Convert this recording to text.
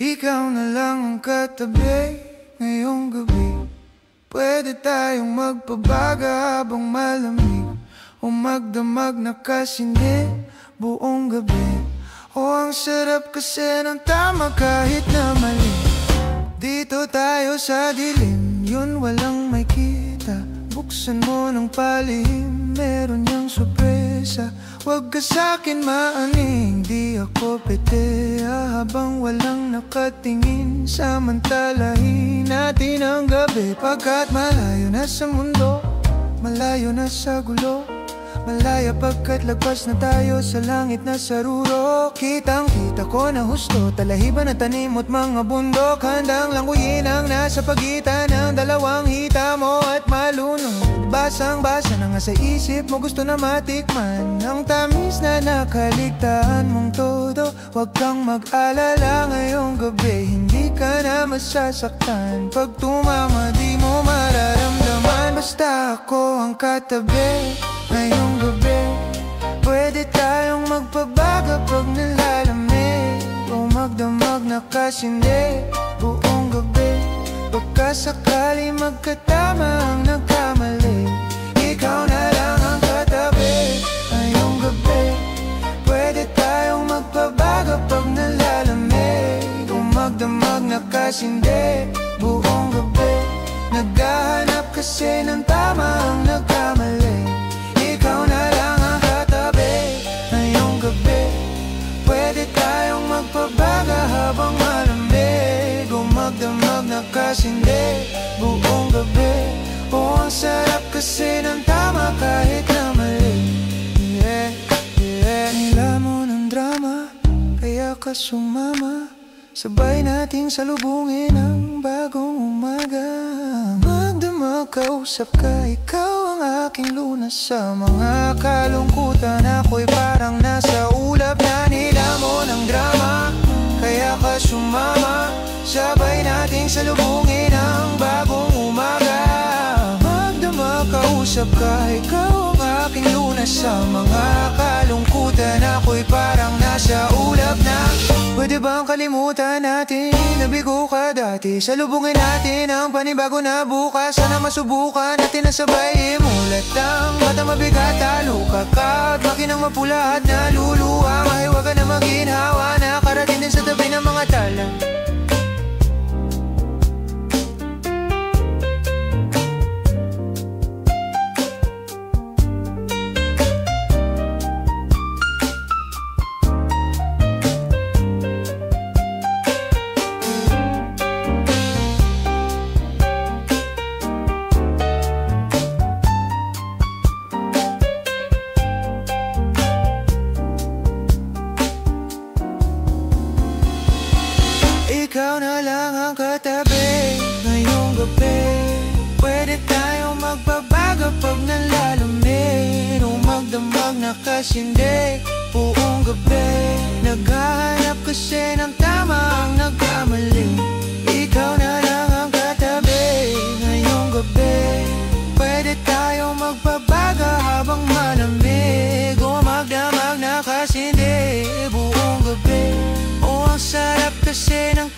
Ikaw na lang ang katabi ngayong gabi. Pwede tayong magpabaga habang malamig, o magdamag na kasindi buong gabi. O ang sarap kasi ng tama kahit na mali. Dito tayo sa dilim, yun walang may kita. Buksan mo ng palihim, meron niyang sorpresa. Huwag ka sa'kin maaning, di ako pete. Habang walang nakatingin, samantalahin natin ang gabi. Pagkat malayo na sa mundo, malayo na sa gulo, malaya pagkat lagpas na tayo sa langit na saruro. Kitang kita ko na husto, talahiban na tanim at mga bundok. Handang langguyin ang nasa pagitan ng dalawang hita mo at malunod. Basang-basa na nga sa isip mo, gusto na matikman ang tamis na nakaligtaan mong todo. Huwag kang mag-alala ngayong gabi, hindi ka na masasaktan. Pag tumama di mo mararamdaman, basta ako ang katabi ngayong gabi. Pwede tayong magpabaga pag nalalamig, o magdamag na kasindi buong gabi. Pagkasakali magkatama ang nagkamali, ikaw na lang ang katabi ngayong gabi. Pwede tayong magpabaga pag nalalamig, o magdamag na kasindi buong gabi. Naghahanap kasi ng tama ang nagkamali, ikaw na lang ang katabi ngayong gabi. Pwede tayong magpabaga habang malamig, o magdamag na kasindi buong gabi. O ang sarap kasi ng tama kahit na mali. Yeah, yeah. Nila mo ng drama, kaya ka sumama. Sabay nating salubungin ang bagong umaga. Magdamag, kausap ka, ikaw ang aking lunas. Sa mga kalungkutan ako'y parang nasa ulap na. Nila mo ng drama, kaya ka sumama. Sabay nating salubungin ang bagong umaga. Magdamag, kausap ka, ikaw ang aking lunas. Sa mga kalungkutan ako'y parang nasa ulap na. Pwede bang kalimutan natin, nabigo ka dati? Salubungin natin ang panibago na bukas. Sana masubukan natin na sabay imulat ang mata mabigat. Talo ka at makinang mapula at naluluwa. Mahiwag ka na maginhawa, nakarating din sa tabi ng mga tala. Ikaw na lang ang katabi ngayong gabi. Pwede tayong magbabago pag nalalamig, o magdamag na kasindi buong gabi. Naghahanap kasi ng tama ang nagkamali, ikaw na lang ang katabi ngayong gabi. Pwede tayong magbabago habang malamig, o magdamag na kasindi buong gabi. O ang sarap kasi ng